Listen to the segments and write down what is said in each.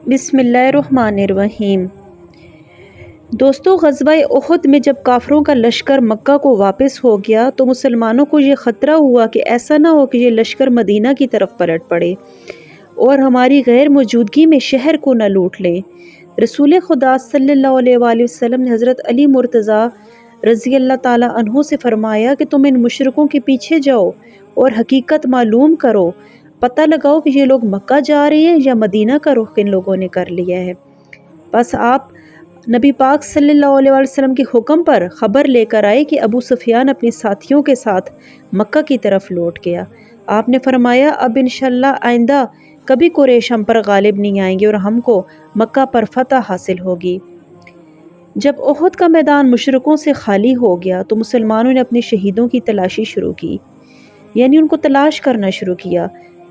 بسم اللہ الرحمن الرحیم۔ دوستو، غزوہ احد میں جب کافروں کا لشکر مکہ کو واپس ہو گیا تو مسلمانوں کو یہ خطرہ ہوا کہ ایسا نہ ہو کہ یہ لشکر مدینہ کی طرف پلٹ پڑے اور ہماری غیر موجودگی میں شہر کو نہ لوٹ لے۔ رسول خدا صلی اللہ علیہ وآلہ وسلم نے حضرت علی مرتضیٰ رضی اللہ تعالیٰ عنہ سے فرمایا کہ تم ان مشرکوں کے پیچھے جاؤ اور حقیقت معلوم کرو، پتہ لگاؤ کہ یہ لوگ مکہ جا رہے ہیں یا مدینہ کا رخ ان لوگوں نے کر لیا ہے۔ بس آپ نبی پاک صلی اللہ علیہ وسلم کے حکم پر خبر لے کر آئے کہ ابو سفیان اپنے ساتھیوں کے ساتھ مکہ کی طرف لوٹ گیا۔ آپ نے فرمایا اب انشاءاللہ آئندہ کبھی قریش ہم پر غالب نہیں آئیں گے اور ہم کو مکہ پر فتح حاصل ہوگی۔ جب احد کا میدان مشرکوں سے خالی ہو گیا تو مسلمانوں نے اپنے شہیدوں کی تلاشی شروع کی، یعنی ان کو تلاش کرنا شروع کیا۔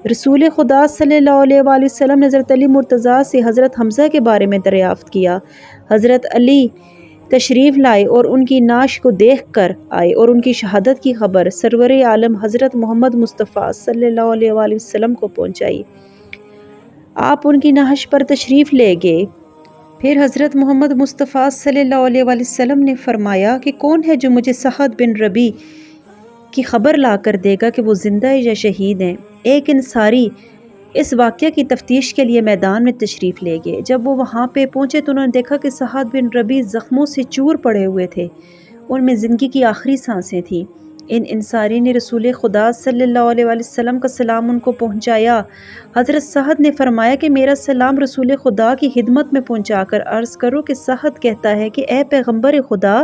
رسول خدا صلی اللہ علیہ وآلہ وسلم نے حضرت علی مرتضیٰ سے حضرت حمزہ کے بارے میں دریافت کیا۔ حضرت علی تشریف لائے اور ان کی نعش کو دیکھ کر آئے اور ان کی شہادت کی خبر سرور عالم حضرت محمد مصطفیٰ صلی اللہ علیہ وآلہ وسلم کو پہنچائی۔ آپ ان کی نعش پر تشریف لے گئے۔ پھر حضرت محمد مصطفیٰ صلی اللہ علیہ وآلہ وسلم نے فرمایا کہ کون ہے جو مجھے سعد بن ربیع کی خبر لا کر دے گا کہ وہ زندہ ہے یا شہید ہیں۔ ایک انصاری اس واقعہ کی تفتیش کے لیے میدان میں تشریف لے گئے۔ جب وہ وہاں پہ پہنچے تو انہوں نے دیکھا کہ سعد بن ربیع زخموں سے چور پڑے ہوئے تھے، ان میں زندگی کی آخری سانسیں تھیں۔ ان انصاری نے رسول خدا صلی اللہ علیہ وآلہ وسلم کا سلام ان کو پہنچایا۔ حضرت سعد نے فرمایا کہ میرا سلام رسول خدا کی خدمت میں پہنچا کر عرض کرو کہ سعد کہتا ہے کہ اے پیغمبر خدا،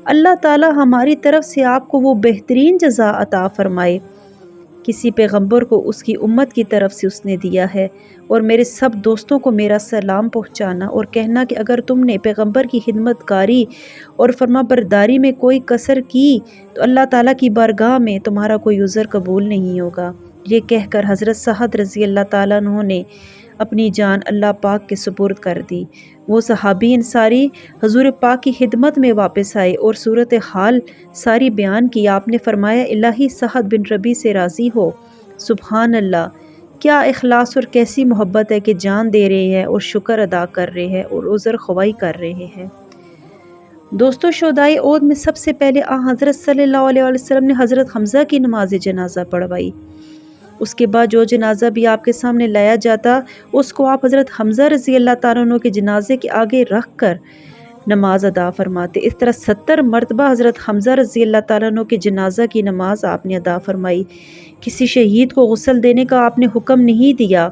اللہ تعالی ہماری طرف سے آپ کو وہ بہترین جزا عطا فرمائے کسی پیغمبر کو اس کی امت کی طرف سے اس نے دیا ہے، اور میرے سب دوستوں کو میرا سلام پہنچانا اور کہنا کہ اگر تم نے پیغمبر کی خدمت کاری اور فرما برداری میں کوئی کسر کی تو اللہ تعالیٰ کی بارگاہ میں تمہارا کوئی عذر قبول نہیں ہوگا۔ یہ کہہ کر حضرت سعد رضی اللہ تعالیٰ عنہ نے اپنی جان اللہ پاک کے سپرد کر دی۔ وہ صحابی انصاری حضور پاک کی خدمت میں واپس آئے اور صورتحال ساری بیان کی۔ آپ نے فرمایا الہی سعد بن ربیع سے راضی ہو۔ سبحان اللہ، کیا اخلاص اور کیسی محبت ہے کہ جان دے رہے ہیں اور شکر ادا کر رہے ہیں اور عذر خواہی کر رہے ہیں۔ دوستو، شہدائے احد میں سب سے پہلے حضرت صلی اللہ علیہ وسلم نے حضرت حمزہ کی نماز جنازہ پڑھوائی۔ اس کے بعد جو جنازہ بھی آپ کے سامنے لایا جاتا اس کو آپ حضرت حمزہ رضی اللہ تعالیٰ عنہ کے جنازے کے آگے رکھ کر نماز ادا فرماتے۔ اس طرح 70 مرتبہ حضرت حمزہ رضی اللہ تعالیٰ عنہ کے جنازہ کی نماز آپ نے ادا فرمائی۔ کسی شہید کو غسل دینے کا آپ نے حکم نہیں دیا،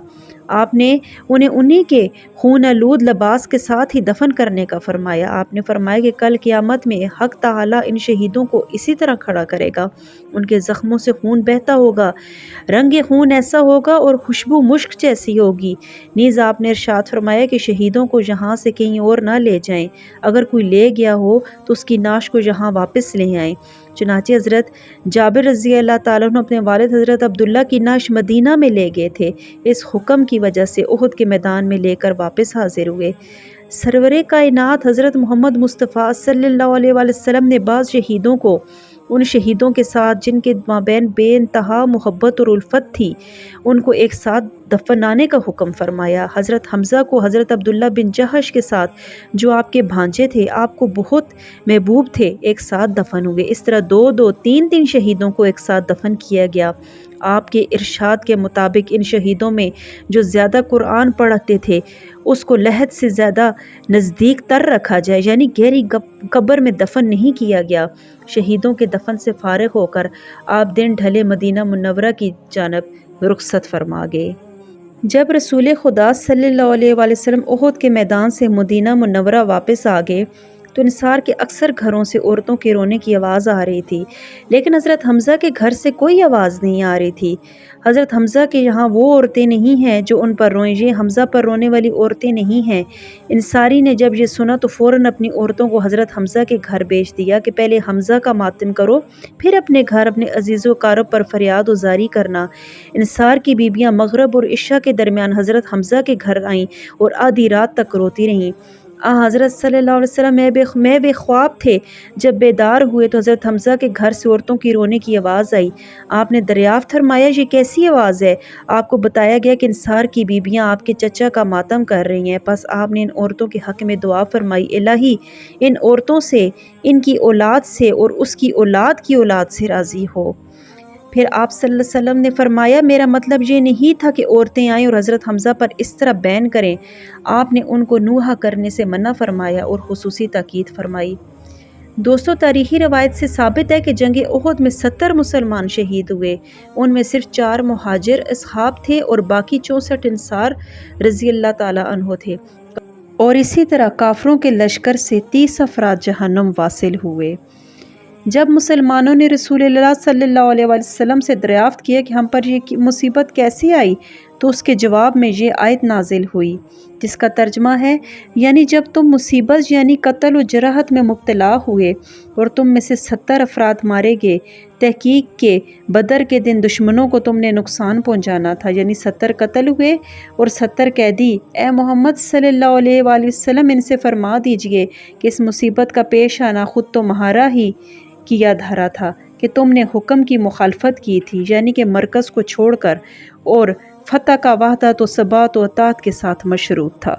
آپ نے انہیں کے خون آلود لباس کے ساتھ ہی دفن کرنے کا فرمایا۔ آپ نے فرمایا کہ کل قیامت میں حق تعالیٰ ان شہیدوں کو اسی طرح کھڑا کرے گا، ان کے زخموں سے خون بہتا ہوگا، رنگ خون ایسا ہوگا اور خوشبو مشک جیسی ہوگی۔ نیز آپ نے ارشاد فرمایا کہ شہیدوں کو یہاں سے کہیں اور نہ لے جائیں، اگر کوئی لے گیا ہو تو اس کی نعش کو یہاں واپس لے آئیں۔ چنانچہ حضرت جابر رضی اللہ تعالیٰ عنہ اپنے والد حضرت عبداللہ کی نعش مدینہ میں لے گئے تھے۔ اس حکم کی وجہ سے احد کے میدان میں لے کر واپس حاضر ہوئے۔ سرور کائنات حضرت محمد مصطفیٰ صلی اللہ علیہ وآلہ وسلم نے بعض شہیدوں کو ان شہیدوں کے ساتھ جن کے مابین بے انتہا محبت اور الفت تھی ان کو ایک ساتھ دفنانے کا حکم فرمایا۔ حضرت حمزہ کو حضرت عبداللہ بن جہش کے ساتھ جو آپ کے بھانجے تھے، آپ کو بہت محبوب تھے، ایک ساتھ دفن ہوئے۔ اس طرح 2 3 شہیدوں کو ایک ساتھ دفن کیا گیا۔ آپ کے ارشاد کے مطابق ان شہیدوں میں جو زیادہ قرآن پڑھتے تھے اس کو لحد سے زیادہ نزدیک تر رکھا جائے، یعنی گہری قبر میں دفن نہیں کیا گیا۔ شہیدوں کے دفن سے فارغ ہو کر آپ دن ڈھلے مدینہ منورہ کی جانب رخصت فرما گئے۔ جب رسول خدا صلی اللہ علیہ وآلہ وسلم احد کے میدان سے مدینہ منورہ واپس آ گئے تو انصار کے اکثر گھروں سے عورتوں کے رونے کی آواز آ رہی تھی، لیکن حضرت حمزہ کے گھر سے کوئی آواز نہیں آ رہی تھی۔ حضرت حمزہ کے یہاں وہ عورتیں نہیں ہیں جو ان پر روئیں، یہ حمزہ پر رونے والی عورتیں نہیں ہیں۔ انصاری نے جب یہ سنا تو فوراً اپنی عورتوں کو حضرت حمزہ کے گھر بھیج دیا کہ پہلے حمزہ کا ماتم کرو، پھر اپنے گھر اپنے عزیز و اقارب پر فریاد و زاری کرنا۔ انصار کی بیبیاں مغرب اور عشاء کے درمیان حضرت حمزہ کے گھر آئیں اور آدھی رات تک روتی رہیں۔ حضرت صلی اللہ علیہ وسلم میں بے خواب تھے، جب بیدار ہوئے تو حضرت حمزہ کے گھر سے عورتوں کی رونے کی آواز آئی۔ آپ نے دریافت فرمایا یہ کیسی آواز ہے؟ آپ کو بتایا گیا کہ انصار کی بیبیاں آپ کے چچا کا ماتم کر رہی ہیں۔ پس آپ نے ان عورتوں کے حق میں دعا فرمائی، الہی ان عورتوں سے، ان کی اولاد سے اور اس کی اولاد کی اولاد سے راضی ہو۔ پھر آپ صلی اللہ علیہ وسلم نے فرمایا میرا مطلب یہ نہیں تھا کہ عورتیں آئیں اور حضرت حمزہ پر اس طرح بین کریں۔ آپ نے ان کو نوحہ کرنے سے منع فرمایا اور خصوصی تاکید فرمائی۔ دوستو تاریخی روایت سے ثابت ہے کہ جنگ احد میں 70 مسلمان شہید ہوئے، ان میں صرف 4 مہاجر اصحاب تھے اور باقی 64 انصار رضی اللہ تعالیٰ عنہ تھے، اور اسی طرح کافروں کے لشکر سے 30 افراد جہنم واصل ہوئے۔ جب مسلمانوں نے رسول اللہ صلی اللہ علیہ وسلم سے دریافت کیا کہ ہم پر یہ مصیبت کیسے آئی، تو اس کے جواب میں یہ آیت نازل ہوئی، جس کا ترجمہ ہے یعنی جب تم مصیبت یعنی قتل و جراحت میں مبتلا ہوئے اور تم میں سے 70 افراد مارے گئے، تحقیق کہ بدر کے دن دشمنوں کو تم نے نقصان پہنچانا تھا، یعنی 70 قتل ہوئے اور 70 قیدی۔ اے محمد صلی اللہ علیہ وآلہ وسلم ان سے فرما دیجئے کہ اس مصیبت کا پیش آنا خود تمہارا ہی کیا دھرا تھا کہ تم نے حکم کی مخالفت کی تھی، یعنی کہ مرکز کو چھوڑ کر، اور فتح کا وحدت و ثبات و اطاعت کے ساتھ مشروط تھا۔